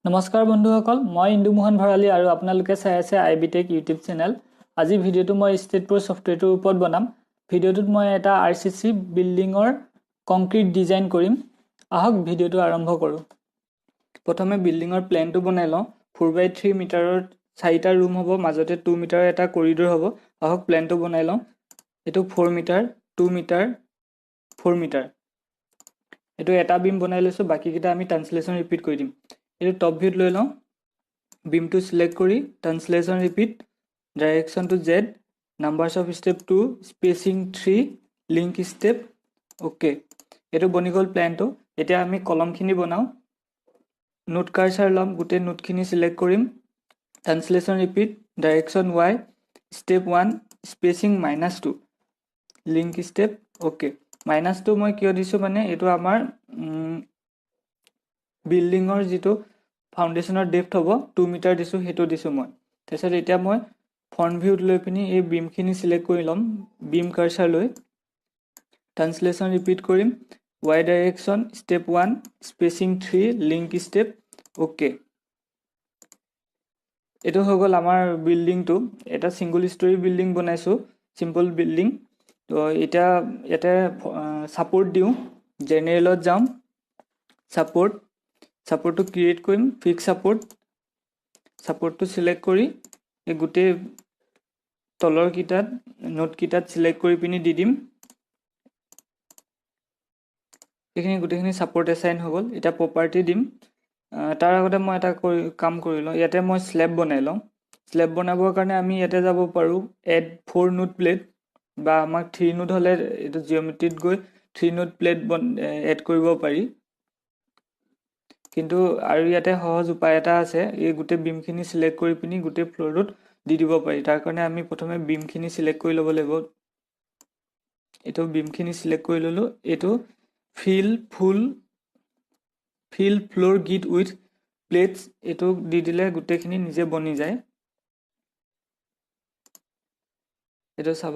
নমস্কাৰ বন্ধুসকল, মই ইন্দু মোহন ভৰালী আৰু আপোনালোকে চাই আছে আইবিটেক ইউটিউব চেনেল। আজি ভিডিঅ'টো মই ষ্টেট প্ৰ ছফ্টৱেৰটোৰ ওপৰত বনাম। ভিডিঅ'টোত মই এটা আৰচিচি বিল্ডিঙৰ কংক্ৰিট ডিজাইন কৰিম। আহক ভিডিঅ'টো আৰম্ভ কৰোঁ। প্ৰথমে বিল্ডিঙৰ প্লেনটো বনাই লওঁ। 4x3 মিটাৰৰ 4টা ৰুম হ'ব, মাজতে 2 মিটাৰৰ এটা কৰিডৰ হ'ব। আহক প্লেনটো বনাই লওঁ। এইটো 4 মিটাৰ, 2 মিটাৰ, 4 মিটাৰ। এইটো এটা বিম বনাই লৈছোঁ, বাকীকেইটা আমি ট্ৰান্সলেশ্যন ৰিপিট কৰি দিম। এইটো টপ ভিউত লৈ লওঁ। বিমটো সিলেক্ট কৰি ট্ৰান্সলেশ্যন ৰিপিট, ডাইৰেকশ্যনটো Z, numbers of step 2, spacing 3, link step, okay. এইটো বনি গ'ল প্লেনটো। এতিয়া আমি কলমখিনি বনাওঁ। নোট কাৰ্চাৰ ল'ম, গোটেই নোটখিনি সিলেক্ট কৰিম, translation repeat, direction Y, step 1, spacing -2, link step, okay. -2 মই কিয় দিছোঁ মানে এইটো আমাৰ বিল্ডিঙৰ যিটো ফাউণ্ডেশ্যনৰ ডেপ্থ হ'ব 2 মিটাৰ দিছোঁ, সেইটো দিছোঁ মই। তাৰপিছত এতিয়া মই ফ্ৰণ্ট ভিউত লৈ পিনি এই বিমখিনি সিলেক্ট কৰি ল'ম, বিম কাৰ্চাৰ লৈ ট্ৰান্সলেশ্যন ৰিপিট কৰিম, Y direction, step 1, spacing 3, link step, okay. এইটো হৈ গ'ল আমাৰ বিল্ডিংটো। এটা ছিংগল ষ্টৰী বিল্ডিং বনাইছোঁ, চিম্পল বিল্ডিং। তো এতিয়া ইয়াতে ছাপোৰ্ট দিওঁ, জেনেৰেলত যাম, ছাপোৰ্টটো ক্ৰিয়েট কৰিম, ফিক্স ছাপোৰ্টটো সিলেক্ট কৰি এই গোটেই তলৰ নোটকেইটাত সিলেক্ট কৰি পিনি দি দিম। এইখিনি গোটেইখিনি ছাপোৰ্ট এছাইন হৈ গ'ল। এতিয়া প্ৰপাৰ্টি দিম। তাৰ আগতে মই এটা কাম কৰি লওঁ। ইয়াতে মই স্লেব বনাই লওঁ। স্লেব বনাবৰ কাৰণে আমি ইয়াতে যাব পাৰোঁ, এড 4 নোট প্লেট, বা আমাক 3 নোট হ'লে এইটো জিঅ'মেট্ৰিত গৈ 3 নোট প্লেট এড কৰিব পাৰি। কিন্তু আৰু ইয়াতে সহজ উপায় এটা আছে, এই গোটেই বিমখিনি সিলেক্ট কৰি পিনি গোটেই ফ্ল'ৰটোত দি দিব পাৰি। তাৰ কাৰণে আমি প্ৰথমে বিমখিনি সিলেক্ট কৰি ল'ব লাগিব। এইটো বিমখিনি সিলেক্ট কৰি ল'লোঁ। এইটো ফিল ফ্ল'ৰ গিট উইথ প্লেটছ, এইটো দি দিলে গোটেইখিনি নিজে বনি যায়। এইটো চাব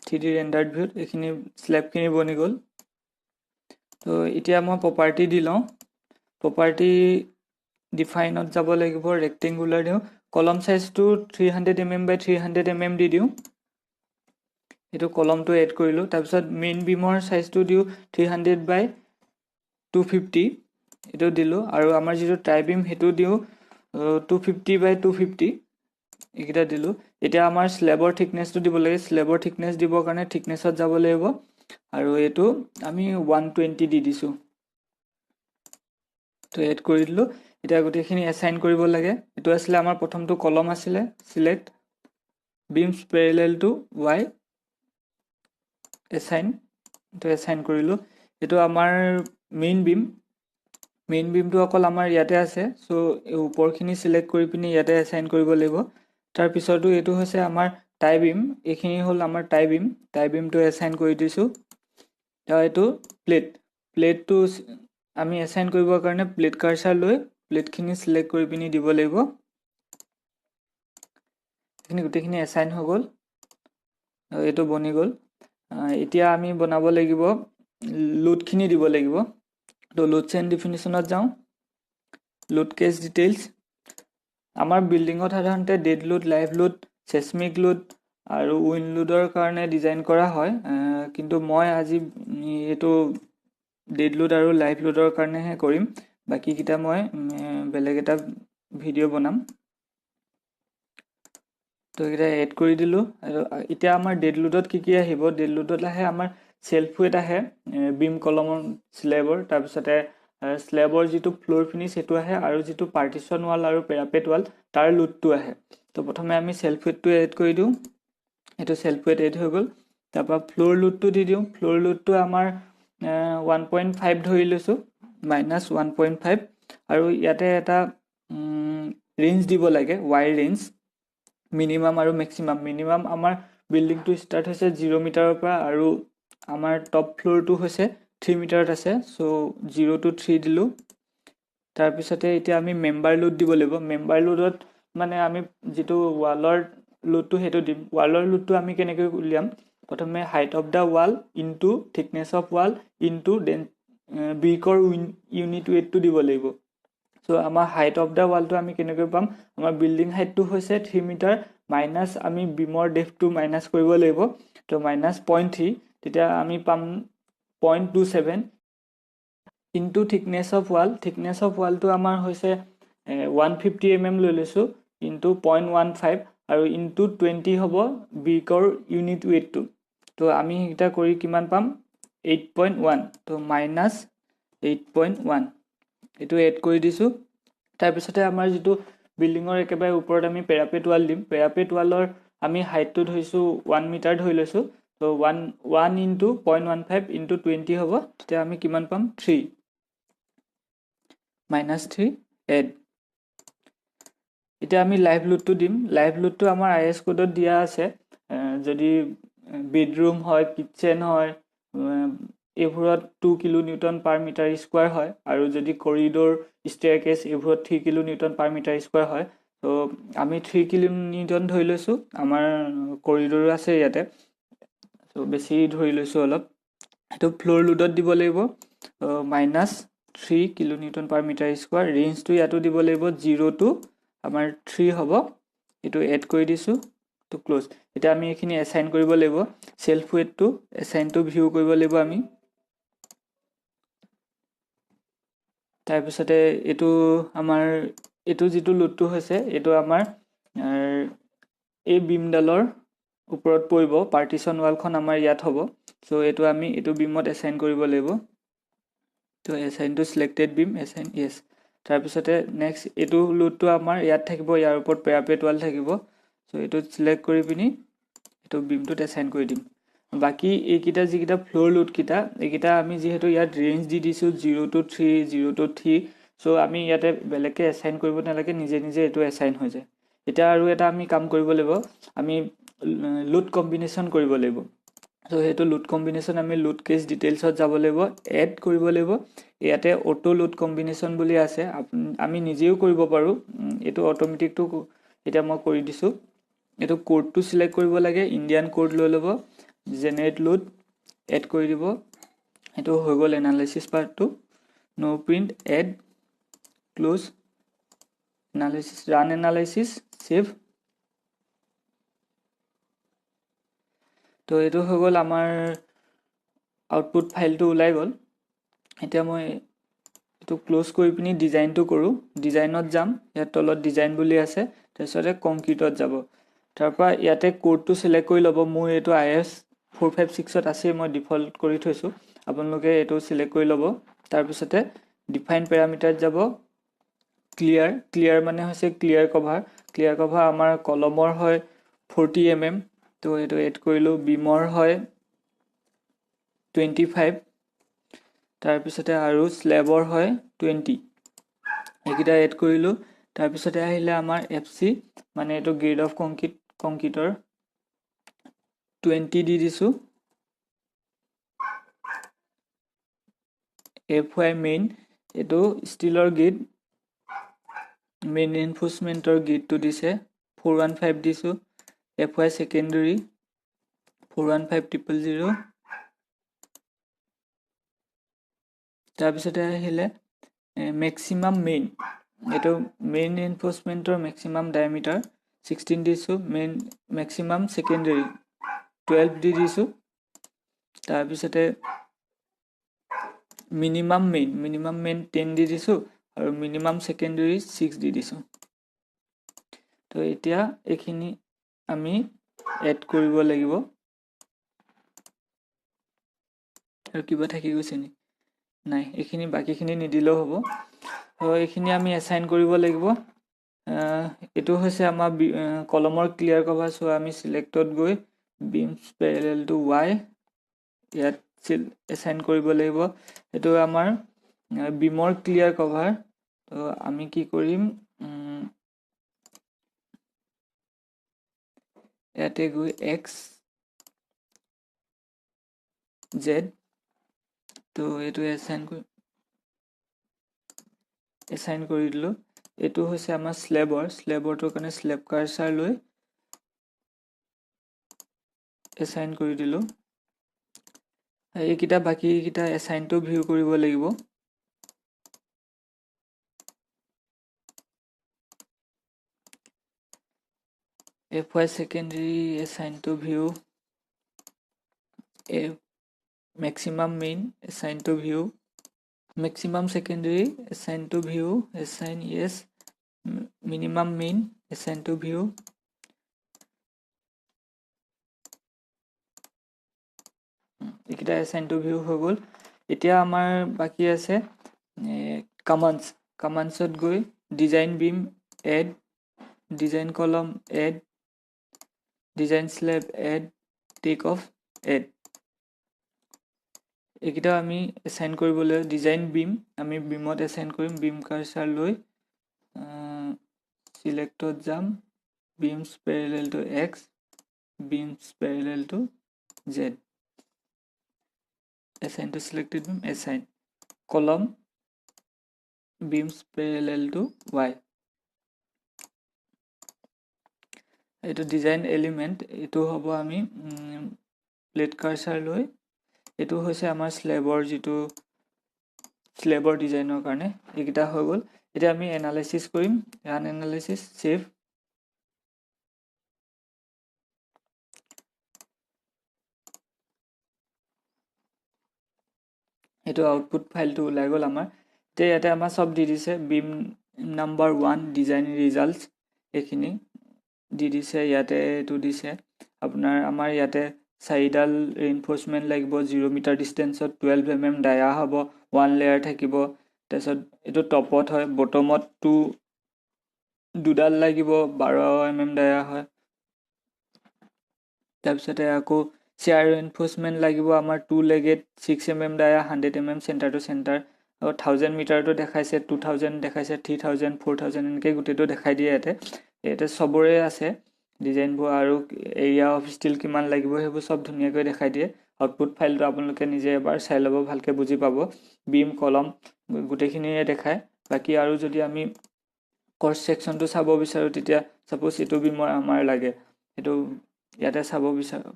3D ৰেণ্ডাৰ্ড ভিউত এইখিনি স্লেবখিনি বনি গ'ল। তো এতিয়া মই প্ৰপাৰ্টি দি লওঁ। প্ৰপাৰ্টি ডিফাইনত যাব লাগিব, ৰেক্টেংগুলাৰ দিওঁ, কলম চাইজটো 300 mm by 300 mm দি দিওঁ। এইটো কলমটো এড কৰিলোঁ। তাৰপিছত মেইন বিমৰ চাইজটো দিওঁ 300 by 250, এইটো দিলোঁ। আৰু আমাৰ যিটো টাই বিম সেইটো দিওঁ 250 by 250, এইকেইটা দিলোঁ। এতিয়া আমাৰ স্লেবৰ থিকনেছটো দিব লাগে। স্লেবৰ থিকনেছ দিবৰ কাৰণে থিকনেছত যাব লাগিব, আৰু এইটো আমি 120 দি দিছোঁ। তো এড কৰি দিলোঁ। এতিয়া গোটেইখিনি এছাইন কৰিব লাগে। এইটো আছিলে আমাৰ প্ৰথমটো কলম আছিলে, চিলেক্ট বিমছ পেৰেলেল টু ৱাই, এইটো এছাইন কৰিলোঁ। এইটো আমাৰ মেইন বিমটো অকল আমাৰ ইয়াতে আছে, চ' এই ওপৰখিনি চিলেক্ট কৰি পিনি ইয়াতে এছাইন কৰিব লাগিব। তাৰপিছতো এইটো হৈছে আমাৰ টাই বিম, এইখিনি হ'ল আমাৰ টাই বিমটো এছাইন কৰি দিছোঁ। এইটো প্লেটটো আমি এছাইন কৰিবৰ কাৰণে প্লেট কাৰ্চাৰ লৈ প্লেটখিনি চিলেক্ট কৰি পিনি দিব লাগিব। এইখিনি গোটেইখিনি এছাইন হৈ গ'ল, এইটো বনি গ'ল। এতিয়া আমি বনাব লাগিব, লোডখিনি দিব লাগিব। তো লোডছ এণ্ড ডিফিনিশ্যনত যাওঁ, লোড কেছ ডিটেইলছ। আমাৰ বিল্ডিঙত সাধাৰণতে dead load, live load, seismic load আৰু উইণ্ড লোডৰ কাৰণে ডিজাইন কৰা হয়, কিন্তু মই আজি এইটো ডেড লোড আৰু লাইভ লোডৰ কাৰণেহে কৰিম। বাকীকেইটা মই বেলেগ এটা ভিডিঅ' বনাম। তো এইকেইটা এড কৰি দিলোঁ। আৰু এতিয়া আমাৰ ডেড লোডত কি আহিব? ডেড লোডত আহে আমাৰ চেল্ফ ৱেট আহে, বিম কলমৰ স্লেবৰ, তাৰপিছতে স্লেবৰ যিটো ফ্ল'ৰ ফিনিছ সেইটো আহে, আৰু যিটো পাৰ্টিশ্যন ৱাল আৰু পেৰাপেট ৱাল তাৰ লোডটো আহে। তো প্ৰথমে আমি চেল্ফ ৱেটটো এড কৰি দিওঁ। এইটো চেল্ফ ৱেট এড হৈ গ'ল। তাৰপৰা ফ্ল'ৰ লোডটো দি দিওঁ। ফ্ল'ৰ লোডটো আমাৰ 1.5 ধৰি লৈছোঁ, -1.5। আৰু ইয়াতে এটা ৰেঞ্জ দিব লাগে, ৱাই ৰেঞ্জ, মিনিমাম আৰু মেক্সিমাম। মিনিমাম আমাৰ বিল্ডিংটো ষ্টাৰ্ট হৈছে 0 মিটাৰৰ পৰা, আৰু আমাৰ টপ ফ্ল'ৰটো হৈছে 3 মিটাৰত আছে, চ' 0 to 3 দিলোঁ। তাৰপিছতে এতিয়া আমি মেম্বাৰ লোড দিব লাগিব। মেম্বাৰ লোডত মানে আমি যিটো ৱালৰ লোডটো সেইটো দিম। ৱালৰ লোডটো আমি কেনেকৈ উলিয়াম? প্ৰথমে height of the wall into thickness of wall into then ব্ৰিকৰ ইউনিট ৱেটটো দিব লাগিব। সো আমাৰ হাইট অফ দা ৱালটো আমি কেনেকৈ পাম আমাৰ বিল্ডিং হাইটটো হৈছে 3 মিটাৰ মাইনাছ আমি বিমৰ ডেপথটো মাইনাছ কৰিব লাগিব তো মাইনাছ 0.3 তেতিয়া আমি পাম 0.27 ইনটু থিকনেছ অফ ৱালটো আমাৰ হৈছে 150 mm লৈ লৈছো ইনটু 0.15 আৰু ইনটু 20 হ'ব ব্ৰিকৰ ইউনিট ৱেটটো তো আমি এটা কৰি কিমান পাম 8.1 তো মাইনাছ 8.1 এটো এড কৰি দিছো তাৰ পিছতে আমাৰ যেটো বিল্ডিংৰ একেবাৰে ওপৰত আমি পেৰাপেট ৱাল দিম পেৰাপেট ৱালৰ আমি হাইটটো ধৰিছো 1 মিটাৰ ধৰি লৈছো তো 1 ইনটু 0.15 ইনটু 20 হ'ব তেতিয়া আমি কিমান পাম 3 মাইনাছ 3 এড এতিয়া আমি লাইভ লোডটো দিম লাইভ লোডটো আমাৰ আইএস কোডত দিয়া আছে যদি বেডৰুম হয় কিচেন হয় এভৰত 2 কিলো নিউটন পাৰ মিটাৰ স্কয়াৰ হয় আৰু যদি কৰিডৰ ষ্টেয়াৰকেছ এভৰত 3 কিলো নিউটন পাৰ মিটাৰ স্কয়াৰ হয় তো আমি 3 কিলো নিউটন ধৰি লৈছো আমাৰ কৰিডৰ আছে ইয়াতে তো বেছি ধৰি লৈছো অলপ এটো ফ্লোৰ লোডত দিব লাগিব মাইনাছ 3 কিলো নিউটন পাৰ মিটাৰ স্কয়াৰ ৰেঞ্জটো ইয়াতো দিব লাগিব 0 টু আমাৰ 3 হ'ব এটো এড কৰি দিছো তো ক্লোজ এটা আমি এখিনি এসাইন কৰিব লাগিব সেলফ ওয়েটটো এসাইনটো ভিউ কৰিব লাগিব আমি তাৰ পিছতে এটো আমাৰ এটো যেটো লোডটো হৈছে এটো আমাৰ এই বিমডালৰ ওপৰত পৰিব পাৰ্টিশন ৱালখন আমাৰ ইয়াত হ'ব সো এটো আমি এটো বিমত এসাইন কৰিব লাগিব তো assign two selected beam assign yes তাৰ পিছতে নেক্সট এটো লোডটো আমাৰ ইয়াত থাকিব ইয়াৰ ওপৰত পেৰাপেট ৱাল থাকিব সো এটো সিলেক্ট কৰি পিনি এটো বিমটোত এসাইন কৰি দিম বাকি এইকিটা যিকিটা ফ্লোৰ লোড কিটা এইকিটা আমি যেহেতু ইয়াত ৰেঞ্জ দি দিছো 0 টু 3 0 টু 3 সো আমি ইয়াতে বেলেগকে এসাইন কৰিব নালাগে নিজে নিজে এটো এসাইন হৈ যায় এটা আৰু এটা আমি কাম কৰিব লাগিব আমি লোড কম্বিনেশন কৰিব লাগিব সো হেতু লোড কম্বিনেশন আমি লোড কেস ডিটেইলছত যাব লাগিব এড কৰিব লাগিব ইয়াতে অটো লোড কম্বিনেশন বুলি আছে আমি নিজেও কৰিব পাৰো এটো অটোমেটিকটো এটা মই কৰি দিছো এটো কোডটো সিলেক্ট কৰিব লাগে ইন্ডিয়ান কোড লৈ লব জেনাৰেট লোড এড কৰি দিব এটো হৈ গল এনালাইসিস পাৰ্টটো no print add close analysis run analysis save তো এটো হৈ গল আমাৰ আউটপুট ফাইলটো ওলাই গল এতিয়া মই এটো ক্লোজ কৰি পিনি ডিজাইনটো কৰো ডিজাইনত যাম ইয়াত তলত ডিজাইন বুলি আছে তাৰপিছতে কংক্ৰিটত যাব তাৰপা ইয়াতে কোডটো সিলেক্ট কৰি লব মোৰ এটো IS 456 ত আছে মই ডিফল্ট কৰি থৈছো আপোনালোকে এটো সিলেক্ট কৰি লব তাৰপিছতে ডিফাইন প্যাৰামিটাৰত যাব ক্লিয়াৰ মানে হৈছে ক্লিয়াৰ কভাৰ আমাৰ কলমৰ হয় 40 mm তো এটো এড কৰিলো বিমৰ হয় 25 তাৰপিছতে আৰু স্ল্যাবৰ হয় 20 একিটা এড কৰিলো তাৰপিছতে আহিলে আমাৰ FC মানে এটো গ্ৰেড অফ কংক্ৰিটৰ 20 দি দিছো FY মেইন এটো ষ্টিলৰ গ্ৰেড মেইন ৰিনফোৰ্সমেন্টৰ গ্ৰেডটো দিছে 415 দিছো FY সেকেন্ডাৰী 415000 তাৰপিছতে আহিলে ম্যাক্সিমাম মেইন এটো মেইন ৰিনফোৰ্সমেন্টৰ ম্যাক্সিমাম ডায়ামিটাৰ 16 দিছো মেইন ম্যাক্সিমাম সেকেন্ডাৰী 12 দি দিছো তাৰপিছতে মিনিমাম মেইন 10 দি দিছো আৰু মিনিমাম সেকেন্ডাৰী 6 দি দিছো তো এতিয়া এখিনি আমি এড কৰিব লাগিব আৰু কিবা থাকি গৈছে নি নাই এখিনি বাকিখিনি নিদিলেও হ'ব তো এখিনি আমি এসাইন কৰিব লাগিব এটো হৈছে আমাৰ কলমৰ ক্লিয়াৰ কভাৰ সো আমি সিলেক্টত গৈ beams parallel to y ইয়াত এসাইন কৰিব লাগিব এটো আমাৰ বিমৰ ক্লিয়াৰ কভাৰ তো আমি কি কৰিম ইয়াতে গৈ x z তো এটো এসাইন কৰি দিলো এটো হৈছে আমাৰ স্ল্যাবৰটোৰ কাৰণে স্ল্যাব কাৰ্সাৰ লৈ এসাইন কৰি দিলো এইকিটা বাকি কিটা এসাইনটো ভিউ কৰিব লাগিব FY secondary assign to view, a maximum mean assign to view, maximum secondary assign to view, assign yes, minimum mean assign to view, এইকেইটা assign to view হৈ গ'ল। এতিয়া আমাৰ বাকি আছে কমান্ডছত গৈ design beam add, design column add, design slab add, take off add, এইকেইটা আমি এসাইন কৰিবলৈ ডিজাইন বিম আমি বিমত এসাইন কৰিম। বিম কাৰ্সাৰ লৈ সিলেক্টত যাম, beams parallel to x, beams parallel to z, assign to selected beam, assign column beams parallel to y, এটো ডিজাইন এলিমেন্ট, এটো হ'ব আমি প্লেট কাৰ্সাৰ লৈ, এটো হৈছে আমাৰ স্লেবৰ যেটো স্লেবৰ ডিজাইনৰ কাৰণে এইকেইটা হৈ গ'ল। এতিয়া আমি এনালাইসিস কৰিম, ৰান এনালাইসিস, সেভ, এটো আউটপুট ফাইলটো ওলাই গ'ল আমাৰ। তে ইয়াতে আমাৰ সব দি দিছে, বিম নাম্বাৰ 1 ডিজাইন ৰিজাল্টস এইখিনি দি দিছে, ইয়াতে এটো দিছে আপোনাৰ আমাৰ ইয়াতে চাৰিডাল ৰিইনফোৰ্সমেন্ট লাগিব, 0 মিটাৰ ডিসটেন্সত 12 mm ডায়া হ'ব, 1 লেয়াৰ থাকিব। তাৰছত এটো টপত হয়, বটমত দুডাল লাগিব, 12 mm ডায়া হয়। তাৰপিছতে আকৌ চেয়াৰ ৰিইনফোৰ্সমেন্ট লাগিব আমাৰ 2 legged 6 mm dia, 100 mm centre to centre, 1000 মিটাৰটো দেখাইছে, 2000 দেখাইছে, 3000 4000 এনেকৈ গুটেটো দেখাই দিয়ে। ইয়াতে সবৰে আছে ডিজাইনবোৰ আৰু এৰিয়া অফ ষ্টিল কিমান লাগিব সেইবোৰ সব ধুনীয়াকৈ দেখাই দিয়ে। আউটপুট ফাইলটো আপোনালোকে নিজে এবাৰ চাই ল'ব, ভালকে বুজি পাব। বিম কলম গুটেখিনিয়ে দেখায়। বাকি আৰু যদি আমি ক্ৰস সেকশনটো চাব বিচাৰো, তেতিয়া সাপোজ এটো বিমৰ আমাৰ লাগে, এটো ইয়াতে চাব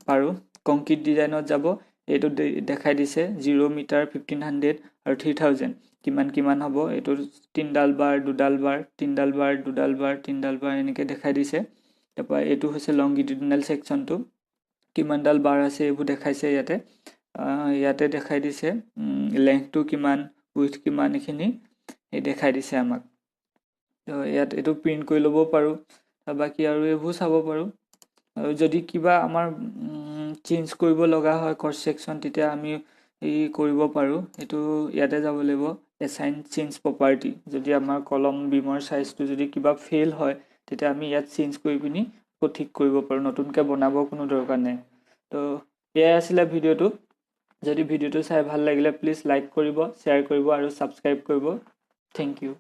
পাৰো। কংক্ৰিট ডিজাইনত যাব, এটো দেখাই দিছে 0 মিটাৰ 1500 আৰু 3000 কিমান হ'ব। এটো তিনডাল বাৰ, দুডাল বাৰ, তিনডাল বাৰ, দুডাল বাৰ, তিনডাল বাৰ এনেকৈ দেখাই দিছে। তাৰপৰা এটো হৈছে লংগিটিউডিনেল সেকশনটো, কিমানডাল বাৰ আছে এইবোৰ দেখাইছে ইয়াতে। ইয়াতে দেখাই দিছে লেংথটো কিমান, উইথ কিমান, এইখিনি দেখাই দিছে আমাক। তো ইয়াত এটো প্ৰিন্ট কৰি ল'ব পাৰো। বাকি আৰু এইবোৰ চাব পাৰো। আৰু যদি কিবা আমাৰ চেঞ্জ কৰিব লগা হয় ক্ৰস সেকশন, তেতিয়া আমি এই কৰিব পাৰো। এটো ইয়াতে যাব লাগিব, এসাইন চেঞ্জ প্ৰপাৰ্টি। যদি আমাৰ কলম বিমৰ সাইজটো যদি কিবা ফেইল হয়, তেতিয়া আমি ইয়াত চেঞ্জ কৰি পিনি ঠিক কৰিব পাৰো, নতুনকৈ বনাব কোনো দৰকাৰ নাই। তো এয়াই আছিল ভিডিওটো। যদি ভিডিওটো চাই ভাল লাগিলে প্লিজ লাইক কৰিব, শ্বেয়াৰ কৰিব আৰু সাবস্ক্ৰাইব কৰিব। Thank U.